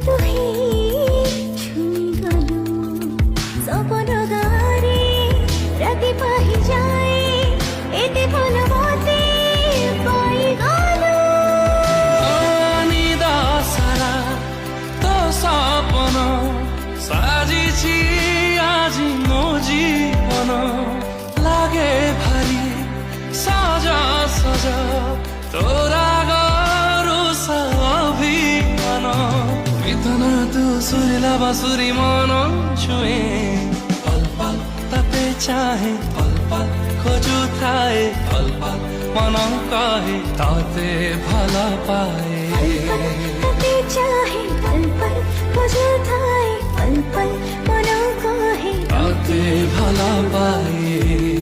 তুহি ছুঁই গলো সপন গারে রাতি পাহি যায় এতে ভালো মতে পাই গলো নিদাসারা তো সপন সাজিছি আজি মো জীবন লাগে ভারি সাজা সাজা তোরা গরু অভিমান বেতনা তু সুরিলা বাসুরি মন ছুঁয়ে পল পল তাতে চাহে পল পল খোঁজু ঠাই পল পল মন কহে তাতে ভালো পায় তাতে চাহে পল পল খোঁজো থাই পল পল মন কহে তাতে ভালো পায়।